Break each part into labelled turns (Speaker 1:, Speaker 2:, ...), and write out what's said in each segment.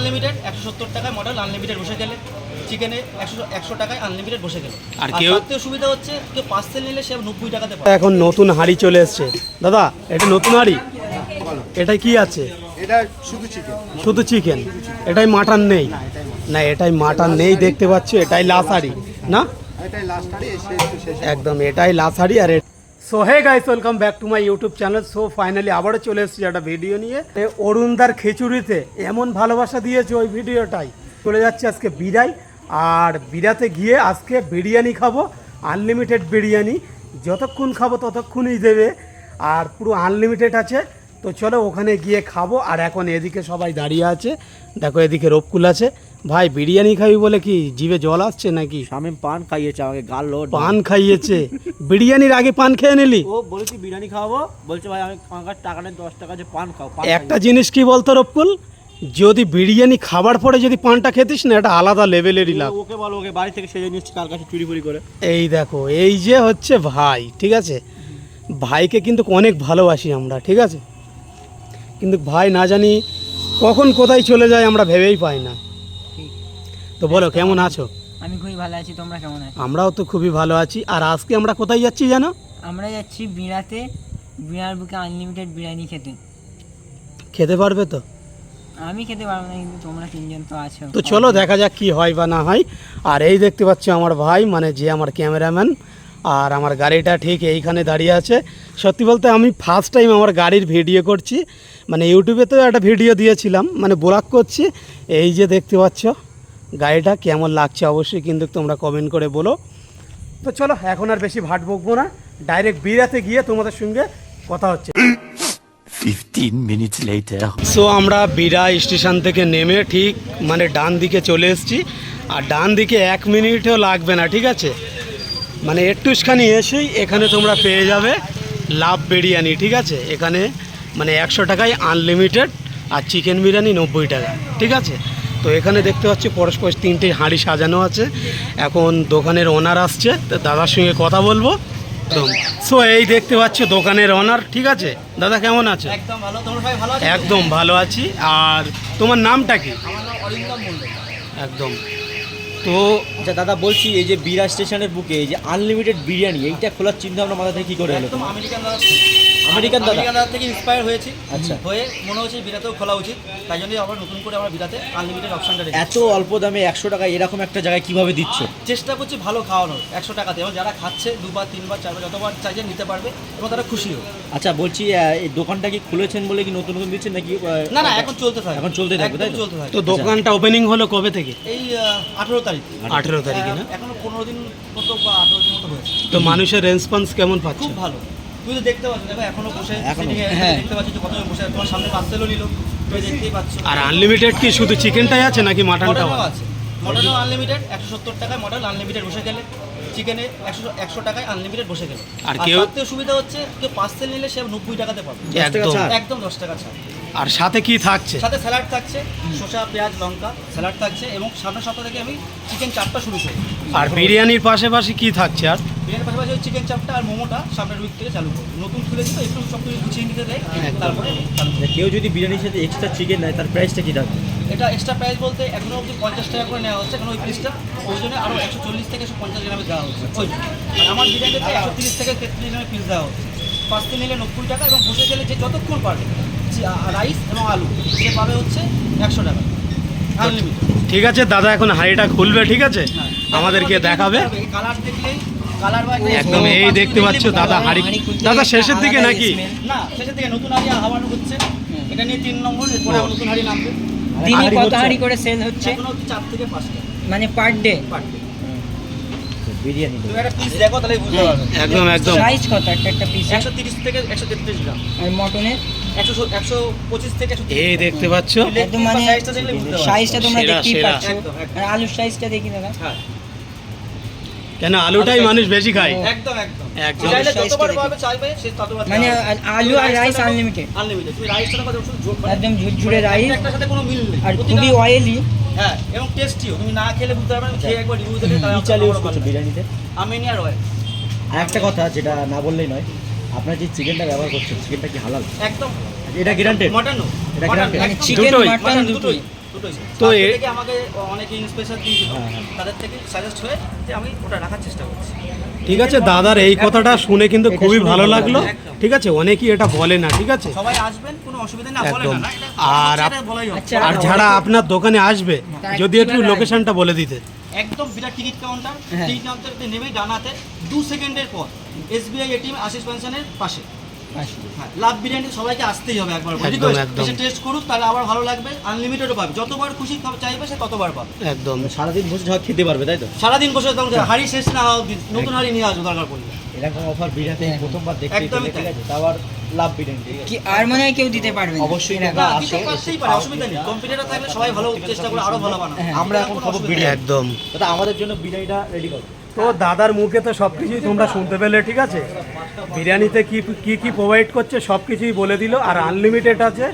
Speaker 1: Unlimited 170 টাকায় model unlimited বসে গেলে, চিকেনে 100 টাকায় আনলিমিটেড বসে গেল।
Speaker 2: আর কেউ
Speaker 1: সুবিধা হচ্ছে কেউ পার্সেল নিলে সে 90 টাকাতে পাবে।
Speaker 2: এখন নতুন হাঁড়ি চলে এসছে দাদা, এটা নতুন হাঁড়ি, এটা কি আছে?
Speaker 3: এটা শুধু চিকেন।
Speaker 2: শুধু চিকেন, এটাই মাটন নেই? না এটাই মাটন নেই, দেখতে পাচ্ছ এটাই লাস্ট হাঁড়ি না?
Speaker 3: এটাই লাস্ট হাঁড়ি,
Speaker 2: একদম এটাই লাস্ট হাঁড়ি। আর so hey guys, welcome back to my YouTube channel. So finally আবারও চলে এসেছি একটা ভিডিও নিয়ে। অরুণদার খিচুড়িতে এমন ভালোবাসা দিয়েছে ওই ভিডিওটাই। চলে যাচ্ছে আজকে বিরাই, আর বিরাতে গিয়ে আজকে বিরিয়ানি খাবো, আনলিমিটেড বিরিয়ানি, যতক্ষণ খাবো ততক্ষণই দেবে, আর পুরো আনলিমিটেড আছে। তো চলো ওখানে গিয়ে খাবো। আর এখন এদিকে সবাই দাঁড়িয়ে আছে, দেখো এদিকে রবকুল আছে। ভাই বিরিয়ানি খাবি বলে কি জিভে জল আসছে নাকি?
Speaker 4: শামিম পান খাইয়েছে আমাকে, গাল লোড
Speaker 2: পান খাইয়েছে? বিরিয়ানির আগে পান খেয়ে নিলি?
Speaker 4: ও বলেছি বিরিয়ানি খাওয়াবো, বলছে ভাই আমি আমার টাকা নেই 10 টাকা, যে পান খাও।
Speaker 2: একটা জিনিস কি বলতো রবকুল, যদি বিরিয়ানি খাবার পরে যদি পানটা খেতিস না, এটা আলাদা লেভেলেরই লাভ।
Speaker 4: ওকে বলো, ওকে বাড়ি থেকে সেজে নিচ্ছি কার কাছে চুরি ফুরি করে।
Speaker 2: এই দেখো, এই যে হচ্ছে ভাই, ঠিক আছে? ভাইকে কিন্তু অনেক ভালোবাসি আমরা, ঠিক আছে? কিন্তু ভাই না জানি কখন কোথায় চলে যায় আমরা ভেবেই পাই না। তো বলো কেমন আছো?
Speaker 5: আমি খুবই ভালো আছি, তোমরা কেমন আছো?
Speaker 2: আমরাও তো খুবই ভালো আছি। আর আজকে আমরা কোথায় যাচ্ছি জানো?
Speaker 5: আমরা যাচ্ছি বিড়াতে, বিড়ার বুকে আনলিমিটেড বিরিয়ানি খেতে।
Speaker 2: খেতে পারবে তো?
Speaker 5: আমি খেতে পারবো না, কিন্তু তোমরা তিনজন তো আছো।
Speaker 2: তো চলো দেখা যাক কি হয় বা না হয়। আর এই দেখতে পাচ্ছ আমার ভাই, মানে যে আমার ক্যামেরাম্যান, আর আমার গাড়িটা ঠিক এইখানে দাঁড়িয়ে আছে। সত্যি বলতে আমি ফার্স্ট টাইম আমার গাড়ির ভিডিও করছি, মানে ইউটিউবে তো একটা ভিডিও দিয়েছিলাম, মানে ব্লগ করছি। এই যে দেখতে পাচ্ছ গাড়িটা, কেমন লাগছে অবশ্যই কিন্তু তোমরা কমেন্ট করে বলো। তো চলো এখন আর বেশি ভাট বকবো না, ডাইরেক্ট বিরাতে গিয়ে তোমাদের সঙ্গে কথা হচ্ছে।
Speaker 6: 15 minutes later.
Speaker 2: সো আমরা বিরা স্টেশন থেকে নেমে ঠিক মানে ডান দিকে চলে এসেছি। আর ডান দিকে 1 মিনিটও লাগবে না, ঠিক আছে? মানে একটুখানি এসেই এখানে তোমরা পেয়ে যাবে লাভ বিরিয়ানি, ঠিক আছে? এখানে মানে 100 টাকায় আনলিমিটেড, আর চিকেন বিরিয়ানি 90 টাকা, ঠিক আছে? তো এখানে দেখতে পাচ্ছি পরস্পর 3টে হাঁড়ি সাজানো আছে। এখন দোকানের ওনার আসছে, তো দাদার সঙ্গে কথা বলবো। সো এই দেখতে পাচ্ছ দোকানের ওনার, ঠিক আছে? দাদা কেমন আছো?
Speaker 1: একদম ভালো, তোমরা সবাই ভালো আছো?
Speaker 2: একদম ভালো আছি। আর তোমার নামটা কি?
Speaker 1: আমার নাম অরিন্দম মণ্ডল।
Speaker 2: একদম। তো
Speaker 4: আচ্ছা দাদা বলছি, এই যে বিরা স্টেশনের বুকে এই যে আনলিমিটেড বিরিয়ানি, এইটা খোলার চিন্তা ভাবনা মাথা থেকে কি করে হলো?
Speaker 1: একদম আমেরিকান দাদা,
Speaker 4: আমেরিকান দাদা?
Speaker 1: আমেরিকান দাদা থেকে ইন্সপায়ার হয়েছি।
Speaker 4: আচ্ছা।
Speaker 1: হয়ে মনে হচ্ছে বিরাতেও খোলা উচিত, তাই জন্যই আবার নতুন করে আমার বিরাতে আনলিমিটেড অপশনটা রেখেছি।
Speaker 4: এত অল্প দামে 100 টাকা এরকম একটা জায়গায় কিভাবে দিচ্ছ?
Speaker 1: চেষ্টা করছি ভালো খাওয়ানোর 100 টাকাতে, এবং যারা খাচ্ছে 2বার 3বার 4বার যতবার চাইছে নিতে পারবে, এবং তারা খুশিও।
Speaker 4: আচ্ছা বলছি, এই দোকানটা কি খুলেছেন বলে কি নতুন নতুন দিচ্ছেন নাকি?
Speaker 1: না না, এখন চলতে থাকে,
Speaker 4: এখন চলতে থাকবে, তাই তো?
Speaker 1: চলতে থাকে।
Speaker 2: তো দোকানটা ওপেনিং হলো কবে থেকে?
Speaker 1: এই 18 তারিখ।
Speaker 2: 18 তারিখে না?
Speaker 1: এখনো 15 দিন মতো বা 18 দিন মতো হয়েছে।
Speaker 2: তো মানুষের রেসপন্স কেমন পাচ্ছ?
Speaker 1: খুব ভালো। তুই তো দেখতে পাচ্ছ, দেখো এখনো বসে
Speaker 4: এখনো?
Speaker 1: sitting এ
Speaker 4: হ্যাঁ।
Speaker 1: দেখতে পাচ্ছি যে কতজন বসে আছে। তোমার সামনে পার্সেলও নিল, তুমি দেখতেই পাচ্ছ।
Speaker 2: আর আনলিমিটেড কি শুধু চিকেনটাই আছে নাকি মাটনটাও
Speaker 1: মডেলও
Speaker 2: আছে?
Speaker 1: আছে, মডেলও আনলিমিটেড 170 টাকায় মডেল আনলিমিটেড বসে গেলে, চিকেনে 100 টাকায় আনলিমিটেড বসে গেল।
Speaker 2: আর কেউ
Speaker 1: তাতে সুবিধা হচ্ছে কেউ পার্সেল নিলে সে 90 টাকাতে পাবে।
Speaker 2: একদম।
Speaker 1: একদম 10 টাকা ছাড়।
Speaker 2: আর সাথে কি থাকছে?
Speaker 1: সাথে স্যালাড থাকছে, শসা পেঁয়াজ লঙ্কা স্যালাড থাকছে, এবং সামনের সপ্তাহ থেকে আমি চিকেন চাপটা শুরু করি।
Speaker 2: আর বিরিয়ানির পাশাপাশি কি থাকছে? আর
Speaker 1: বিরিয়ানির পাশাপাশি ওই চিকেন চাপটা আর মোমোটা সামনের উইক থেকে চালু করি। নতুন খুলেছি তো, একটু সব কিছু গুছিয়ে নিতে দেয়, তারপরে চালু করি।
Speaker 4: কেউ যদি বিরিয়ানির সাথে এক্সট্রা চিকেন নেয় তার প্রাইসটা কি থাকবে?
Speaker 1: এটা এক্সট্রা প্রাইস বলতে এখনো অবধি 50 টাকা করে নেওয়া হচ্ছে, কারণ ওই পিসটা ওই জন্য আরও 140 থেকে 150 গ্রামে দেওয়া হচ্ছে ওই জন্য। আর আমার বিরিয়ানিতে 130 থেকে 33 গ্রামের পিস দেওয়া হচ্ছে। পাঁচতে নিলে 90 টাকা, এবং বসে গেলে যে যতক্ষণ পারবে রাইস এবং আলু সে পাবে হচ্ছে 100 টাকা আনলিমিটেড।
Speaker 2: ঠিক আছে দাদা, এখন হাঁড়িটা খুলবে, ঠিক আছে? আমাদেরকে দেখাবে।
Speaker 1: কালার দেখলেই কালার বা
Speaker 2: একদম এই দেখতে পাচ্ছ দাদা হাঁড়ি। দাদা শেষের দিকে নাকি?
Speaker 1: না, শেষের দিকে নতুন হাঁড়ি হাওয়ানো হচ্ছে, এটা নিয়ে 3 নম্বর, এরপরে আবার নতুন হাঁড়ি নামবে।
Speaker 5: দিনে
Speaker 4: হাঁড়ি
Speaker 5: কত
Speaker 4: হচ্ছে?
Speaker 5: হাঁড়ি করে সেল হচ্ছে?
Speaker 1: এখনো হচ্ছে 4 থেকে 5টা
Speaker 5: মানে per day?
Speaker 1: Per day.
Speaker 4: Biryani
Speaker 1: তুমি একটা পিস দেখো, তাহলে বুঝতে পারবে।
Speaker 2: একদম একদম।
Speaker 5: সাইজ কত একটা একটা পিস?
Speaker 1: 130 থেকে 133 গ্রাম,
Speaker 5: আর মটনের
Speaker 1: 125 থেকে 130।
Speaker 2: এই দেখতে পাচ্ছ
Speaker 5: একদম মানে
Speaker 1: সাইজটা দেখলে বুঝতে পারবে।
Speaker 5: সাইজটা তোমরা
Speaker 2: সেরা,
Speaker 5: দেখতেই
Speaker 2: সেরা।
Speaker 5: পাচ্ছ।
Speaker 1: একদম, একদম।
Speaker 5: আর আলুর সাইজটা দেখি দাদা।
Speaker 1: হ্যাঁ,
Speaker 2: কেন আলুটাই মানুষ বেশি খায়।
Speaker 1: একদম একদম।
Speaker 2: একদম।
Speaker 1: চাইলে
Speaker 5: সাইজটা
Speaker 1: যতবার
Speaker 5: দেখি।
Speaker 1: পাবে চাইবে সে ততবার
Speaker 5: মানে
Speaker 1: দেওয়া হবে।
Speaker 5: আলু আর রাইস
Speaker 1: রাইসটা দেখো,
Speaker 5: আনলিমিটেড?
Speaker 1: আনলিমিটেড। তুমি রাইসটা কথা শুধু জোর
Speaker 5: একদম ঝুরঝুরে রাইস,
Speaker 1: একটার সাথে কোনো মিল নেই,
Speaker 5: আর
Speaker 1: প্রতিটা-
Speaker 5: খুবই অয়েলি।
Speaker 1: হ্যাঁ, এবং টেস্টিও। তুমি না খেলে বুঝতে পারবে না, খেয়ে একবার রিভিউ দেখে
Speaker 4: কি
Speaker 1: তাহলে
Speaker 4: চাল ইউজ করছো বিরিয়ানিতে?
Speaker 1: আমিনিয়া রয়।
Speaker 4: আর একটা কথা যেটা না বললেই নয়, আপনার যে চিকেনটা ব্যবহার করছেন চিকেনটা কি হালাল?
Speaker 1: একদম
Speaker 4: এটা গ্যারান্টেড?
Speaker 1: মটনও
Speaker 4: এটা
Speaker 1: মটন
Speaker 4: guaranteed?
Speaker 5: মানে
Speaker 1: একদম।
Speaker 5: চিকেন
Speaker 2: দুটোই?
Speaker 5: মাটন দুটোই?
Speaker 1: দুটোই সেম।
Speaker 2: তো
Speaker 1: তো
Speaker 2: এ-
Speaker 1: থেকে আমাকে অনেকে ইন্সপিরেশন দিয়েছিল, তাদের থেকে সাজেস্ট হয়ে যে আমি ওটা রাখার চেষ্টা করছি।
Speaker 2: ঠিক আছে দাদার এই কথাটা শুনে কিন্তু
Speaker 4: এটা
Speaker 2: খুবই
Speaker 4: শুনে
Speaker 2: ভালো
Speaker 4: ভালো
Speaker 2: লাগলো।
Speaker 1: একদম।
Speaker 2: ঠিক আছে, অনেকেই এটা বলে না, ঠিক আছে।
Speaker 1: সবাই আসবেন, কোনো অসুবিধা না, বলে
Speaker 2: একদম।
Speaker 1: না, এটা
Speaker 2: আর
Speaker 1: এটা বলাই হোক।
Speaker 2: আর যারা আপনার দোকানে আসবে যদি একটু লোকেশনটা বলে দিতে।
Speaker 1: একদম বিরাট টিকিট কাউন্টার, টিকিট কাউন্টারতে নেমেই ডানাতে 2 সেকেন্ডের পর SBI ATM আশিস পেনশনের পাশে। হ্যাঁ, লাভ বিরিয়ানি সবাইকে আসতেই হবে একবার,
Speaker 2: একদম, একদম।
Speaker 1: এসে টেস্ট করুক, তাহলে আবার ভালো লাগবে। আনলিমিটেডও পাবে, যতবার খুশি চাইবে সে ততবার পাবে।
Speaker 2: একদম।
Speaker 4: সারাদিন বসে সবাই খেতে পারবে, তাই তো?
Speaker 1: সারাদিন বসে তখন হাড়ি শেষ না হওয়া অবধি নতুন হাড়ি নিয়ে আসবো দরকার পড়লে।
Speaker 4: এরকম অফার বিরাতে প্রথমবার দেখতে
Speaker 1: একদমই
Speaker 4: পেলে, ঠিক
Speaker 1: তাই।
Speaker 4: আছে? তাও আর লাভ বিরিয়ানি, ঠিক আছে?
Speaker 5: কি আর মনে হয় কেউ দিতে পারবে না।
Speaker 4: অবশ্যই
Speaker 5: এরকম।
Speaker 1: না,
Speaker 4: না,
Speaker 1: দিতে
Speaker 4: আসো,
Speaker 1: পারতেই
Speaker 4: এসে
Speaker 1: পারে,
Speaker 4: খাও,
Speaker 1: অসুবিধা নেই।
Speaker 4: ঠিক আছে?
Speaker 1: কম্পিউটার থাকলে সবাই ভালো চেষ্টা করে আরো ভালো বানাবে।
Speaker 4: আমরা এখন
Speaker 1: কোনো
Speaker 4: খাবো
Speaker 1: অসুবিধা
Speaker 4: বিরিয়ানি।
Speaker 2: একদম।
Speaker 4: দাদা আমাদের জন্য বিরিয়ানিটা রেডি করো।
Speaker 2: তো দাদার মুখে তো সব কিছুই তোমরা শুনতে পেলে, ঠিক আছে। বিরিয়ানিতে কি কি কি প্রোভাইড করছে সব কিছুই বলে দিল। আর আনলিমিটেড আছে,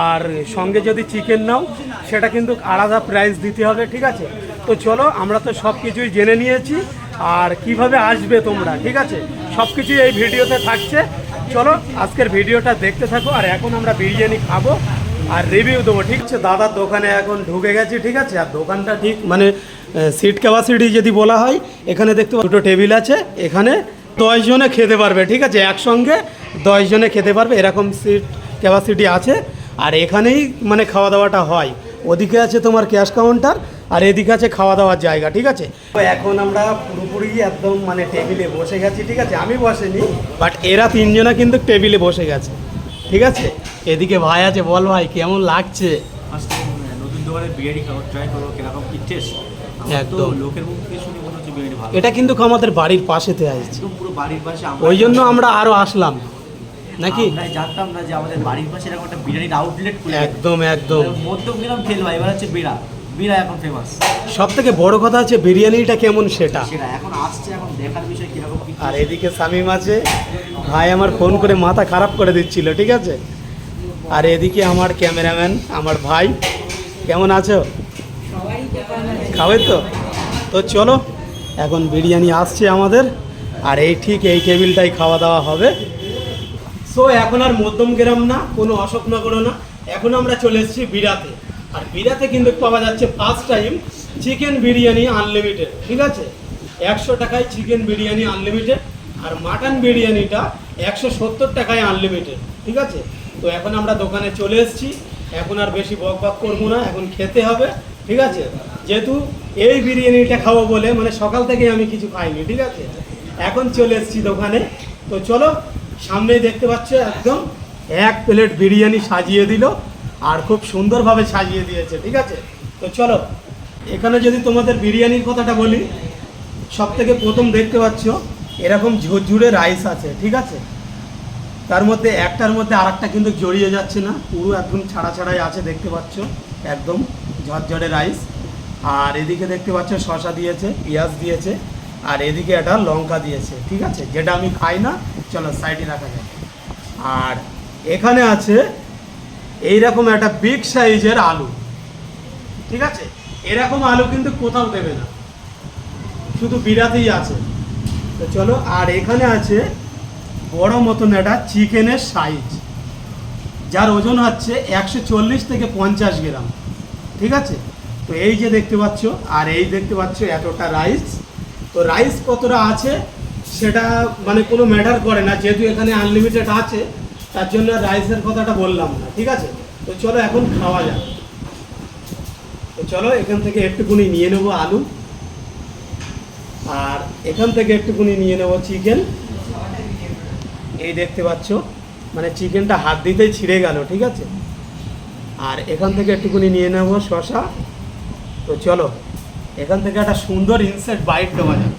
Speaker 2: আর সঙ্গে যদি চিকেন নাও সেটা কিন্তু আলাদা প্রাইস দিতে হবে, ঠিক আছে। তো চলো, আমরা তো সব কিছুই জেনে নিয়েছি। আর কিভাবে আসবে তোমরা, ঠিক আছে, সব কিছুই এই ভিডিওতে থাকছে। চলো আজকের ভিডিওটা দেখতে থাকো। আর এখন আমরা বিরিয়ানি খাবো আর রিভিউ দেবো, ঠিক আছে। দাদার দোকানে এখন ঢুকে গেছি, ঠিক আছে। আর দোকানটা ঠিক মানে সিট ক্যাপাসিটি যদি বলা হয়, এখানে দেখতে দুটো টেবিল আছে, এখানে 10 জনে খেতে পারবে, ঠিক আছে। একসঙ্গে 10 জনে খেতে পারবে, এরকম সিট ক্যাপাসিটি আছে। আর এখানেই মানে খাওয়া দাওয়াটা হয়। ওদিকে আছে তোমার ক্যাশ কাউন্টার, আর এদিকে আছে খাওয়া দাওয়ার জায়গা, ঠিক আছে। তো এখন আমরা পুরোপুরি একদম মানে টেবিলে বসে গেছি, ঠিক আছে। আমি বসেনি, বাট এরা 3 জনা কিন্তু টেবিলে বসে গেছে, ঠিক আছে। এদিকে ভাই আছে, বল ভাই কেমন লাগছে?
Speaker 4: আজকে নতুন দোকানে বিরিয়ানি খাবো, ট্রাই করবো কিরকম কি টেস্ট।
Speaker 2: একদম।
Speaker 4: লোকের মুখ থেকে শুনে মনে হচ্ছে বিরিয়ানি ভালো।
Speaker 2: এটা কিন্তু আমাদের বাড়ির পাশেতে আসছে,
Speaker 4: একদম পুরো বাড়ির পাশে।
Speaker 2: ওই জন্য আমরা আরো আসলাম নাকি।
Speaker 4: আমরা জানতাম না যে আমাদের বাড়ির পাশে এরকম একটা বিরিয়ানির আউটলেট খুলে
Speaker 2: একদম একদম।
Speaker 4: মধ্যমগ্রাম ফেল ভাই, এবার হচ্ছে বিড়া। বিড়া এখন ফেমাস।
Speaker 2: সব থেকে বড় কথা হচ্ছে বিরিয়ানিটা কেমন সেটা।
Speaker 4: সেটা এখন আসছে, এখন দেখার বিষয় কিরকম কি।
Speaker 2: আর এদিকে শামিম আছে, ভাই আমার ফোন করে মাথা খারাপ করে দিচ্ছিল, ঠিক আছে। আর এদিকে আমার ক্যামেরাম্যান, আমার ভাই, কেমন আছো? খাবে তো? তো চলো, এখন বিরিয়ানি আসছে আমাদের, আর এই ঠিক এই টেবিলটাই খাওয়া দাওয়া হবে। সো এখন আর মধ্যমগ্রাম না, কোনো অশোকনগরও না, এখন আমরা চলে এসেছি বিরাতে। আর বিরাতে কিন্তু পাওয়া যাচ্ছে first time chicken biryani unlimited, ঠিক আছে। 100 টাকায় চিকেন বিরিয়ানি আনলিমিটেড, আর মাটন বিরিয়ানিটা 170 টাকায় আনলিমিটেড, ঠিক আছে। তো এখন আমরা দোকানে চলে এসেছি, এখন আর বেশি বকবক করবো না, এখন খেতে হবে, ঠিক আছে। যেহেতু এই বিরিয়ানিটা খাবো বলে মানে সকাল থেকে আমি কিছু খাইনি, ঠিক আছে। এখন চলে এসেছি দোকানে। তো চলো, সামনেই দেখতে পাচ্ছ একদম 1 প্লেট বিরিয়ানি সাজিয়ে দিল, আর খুব সুন্দরভাবে সাজিয়ে দিয়েছে, ঠিক আছে। তো চলো, এখানে যদি তোমাদের বিরিয়ানির কথাটা বলি, সব থেকে প্রথম দেখতে পাচ্ছ এরকম ঝুরঝুরে রাইস আছে, ঠিক আছে। তার মধ্যে একটার মধ্যে আরেকটা কিন্তু জড়িয়ে যাচ্ছে না, পুরো একদম ছাড়া ছাড়াই আছে, দেখতে পাচ্ছ একদম ঝরঝরে রাইস। আর এদিকে দেখতে পাচ্ছ শসা দিয়েছে, পেঁয়াজ দিয়েছে, আর এদিকে একটা লঙ্কা দিয়েছে, ঠিক আছে, যেটা আমি খাই না, চলো সাইডে রাখা যায়। আর এখানে আছে এইরকম একটা বিগ সাইজের আলু, ঠিক আছে। এরকম আলু কিন্তু কোথাও দেবে না, শুধু বিরাতেই আছে। তো চলো, আর এখানে আছে বড় মতন একটা চিকেনের সাইজ, যার ওজন হচ্ছে 140 থেকে 50 গ্রাম, ঠিক আছে। তো এই যে দেখতে পাচ্ছ, আর এই দেখতে পাচ্ছ এতটা রাইস। তো রাইস কতটা আছে সেটা মানে কোনো ম্যাটার করে না, যেহেতু এখানে আনলিমিটেড আছে, তার জন্য রাইসের কথাটা বললাম না, ঠিক আছে। তো চলো এখন খাওয়া যাক। তো চলো, এখান থেকে একটুকুনি নিয়ে নেবো আলু, আর এখান থেকে একটুকুনি নিয়ে নেবো চিকেন। এই দেখতে পাচ্ছ মানে চিকেনটা হাত দিতেই ছিঁড়ে গেল, ঠিক আছে। আর এখান থেকে একটুকুনি নিয়ে নেবো শসা। তো চলো, এখান থেকে একটা সুন্দর ইনসেট বাইট দেওয়া যাক।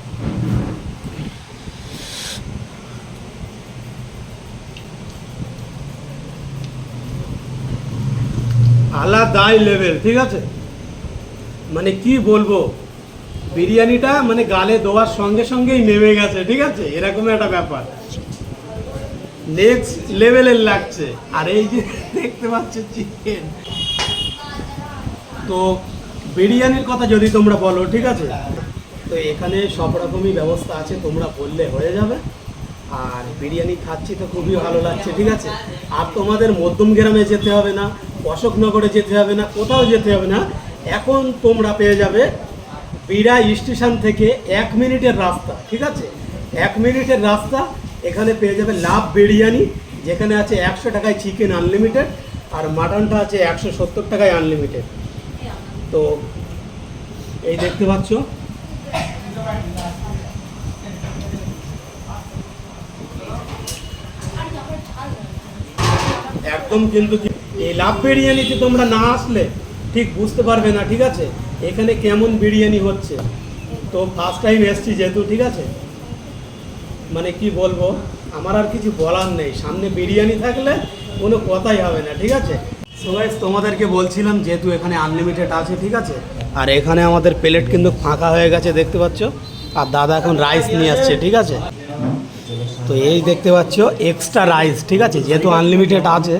Speaker 2: আলাদাই লেভেল, ঠিক আছে। মানে কি বলবো, বিরিয়ানিটা মানে গালে দেওয়ার সঙ্গে সঙ্গেই নেমে গেছে, ঠিক আছে, এরকম একটা ব্যাপার, নেক্সট লেভেলের লাগছে। আর এই যে দেখতে পাচ্ছ চিকেন। তো বিরিয়ানির কথা যদি তোমরা বলো, ঠিক আছে, তো এখানে সব রকমই ব্যবস্থা আছে, তোমরা বললে হয়ে যাবে। আর বিরিয়ানি খাচ্ছি তো খুবই ভালো লাগছে, ঠিক আছে। আর তোমাদের মধ্যমগ্রামে যেতে হবে না, অশোকনগরে যেতে হবে না, কোথাও যেতে হবে না। এখন তোমরা পেয়ে যাবে বিড়া স্টেশন থেকে 1 মিনিটের রাস্তা, ঠিক আছে? 1 মিনিটের রাস্তা, এখানে পেয়ে যাবে লাভ বিরিয়ানি, যেখানে আছে 100 টাকায় চিকেন আনলিমিটেড, আর মাটনটা আছে 170 টাকায় আনলিমিটেড। তো এই দেখতে পাচ্ছ, একদম কিন্তু এই লাভ বিরিয়ানিতে তোমরা না আসলে ঠিক বুঝতে পারবে না, ঠিক আছে, এখানে কেমন বিরিয়ানি হচ্ছে। তো ফার্স্ট টাইম এসছি যেহেতু, ঠিক আছে, মানে কি বলবো, আমার আর কিছু বলার নেই। সামনে বিরিয়ানি থাকলে কোনো কথাই হবে না, ঠিক আছে। সো গাইস, তোমাদেরকে বলছিলাম যেহেতু এখানে আনলিমিটেড আছে, ঠিক আছে, আর এখানে আমাদের প্লেট কিন্তু ফাঁকা হয়ে গেছে দেখতে পাচ্ছ, আর দাদা এখন রাইস নিয়ে আসছে, ঠিক আছে। তো এই দেখতে পাচ্ছ এক্সট্রা রাইস, ঠিক আছে, যেহেতু আনলিমিটেড আছে।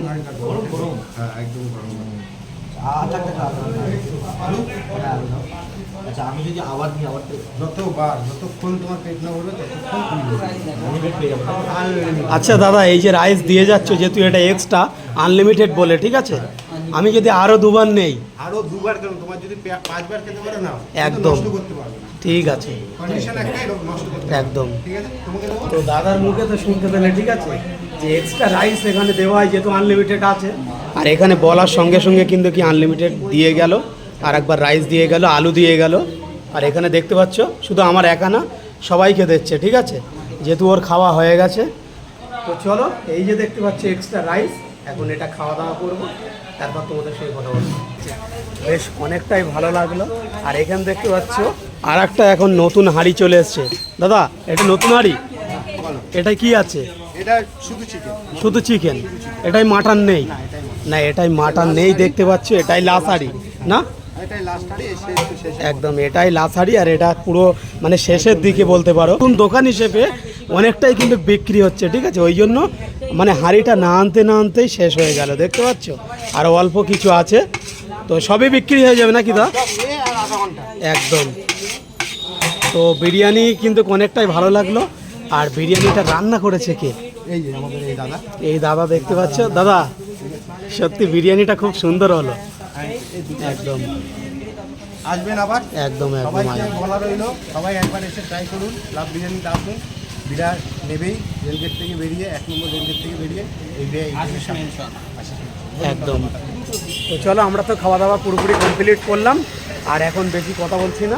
Speaker 4: আচ্ছা, আমি যদি আবার নিই, আবার
Speaker 3: যতক্ষণ তোমার পেট না ভরবে ততক্ষণ
Speaker 4: লিমিট পেয়ে যাবো।
Speaker 2: আচ্ছা দাদা, এই যে রাইস দিয়ে যাচ্ছ যেহেতু এটা এক্সট্রা আনলিমিটেড বলে, ঠিক আছে, আমি যদি আরও 2বার নেই,
Speaker 3: আরো 2বার কেন, তোমার যদি 5বার খেতে পারো না
Speaker 2: একদম।
Speaker 3: নষ্ট করতে পারবে না।
Speaker 2: ঠিক আছে,
Speaker 3: কন্ডিশন একটাই, নষ্ট করতে পারবে না।
Speaker 2: একদম।
Speaker 3: ঠিক আছে, তোমাকে দেবো।
Speaker 2: তো দাদার মুখে তো শুনতে পেলে, ঠিক আছে, যে এক্সট্রা রাইস এখানে দেওয়া হয় যেহেতু আনলিমিটেড আছে, আর এখানে বলার সঙ্গে সঙ্গে কিন্তু কি আনলিমিটেড দিয়ে গেল, আর একবার রাইস দিয়ে গেল, আলু দিয়ে গেল। আর এখানে দেখতে পাচ্ছ শুধু আমার একা না, সবাইকে দিচ্ছে, ঠিক আছে, যেহেতু ওর খাওয়া হয়ে গেছে। তো চলো, এই যে দেখতে পাচ্ছ এক্সট্রা রাইস, এখন এটা খাওয়া দাওয়া করবো, তারপর তোমাদের সঙ্গে কথা বলবো। বেশ অনেকটাই ভালো লাগলো। আর এখানে দেখতে পাচ্ছ আর একটা এখন নতুন হাঁড়ি চলে এসছে। দাদা, এটা নতুন হাঁড়ি, এটাই কি আছে?
Speaker 3: এটা শুধু চিকেন।
Speaker 2: শুধু চিকেন, এটাই মাটন নেই? না, এটাই মাটন নেই দেখতে পাচ্ছ, এটাই লাশ হাঁড়ি না?
Speaker 3: এটাই লাস্ট হাড়ি, এসে একটু শেষে।
Speaker 2: একদম, এটাই লাশ হাঁড়ি, আর এটা পুরো মানে শেষের দিকে বলতে পারো। নতুন দোকান হিসেবে অনেকটাই কিন্তু বিক্রি হচ্ছে, ঠিক আছে, ওই জন্য মানে হাঁড়িটা না আনতে না আনতেই শেষ হয়ে গেল দেখতে পাচ্ছ। আর অল্প কিছু আছে, তো সবই বিক্রি হয়ে যাবে নাকি দা?
Speaker 3: আর আধা ঘন্টা।
Speaker 2: একদম। তো বিরিয়ানি কিন্তু অনেকটাই ভালো লাগলো। আর বিরিয়ানিটা রান্না করেছে কে?
Speaker 3: এই যে আমাদের এই দাদা।
Speaker 2: এই দাদা দেখতে পাচ্ছ। দাদা, সত্যি বিরিয়ানিটা খুব সুন্দর হলো, একদম
Speaker 3: আসবেন আবার।
Speaker 2: একদম একদম
Speaker 3: সবাইকে
Speaker 2: একদম।
Speaker 3: বলা রইলো, সবাই একবার এসে ট্রাই করুন, লাভ বিরিয়ানিতে আসুন। বিরাট নেবেই, রেলগেট থেকে বেরিয়ে, 1 নম্বর রেলগেট থেকে বেরিয়ে এই
Speaker 2: একদম। তো চলো, আমরা তো খাওয়া দাওয়া পুরোপুরি কমপ্লিট করলাম, আর এখন বেশি কথা বলছি না।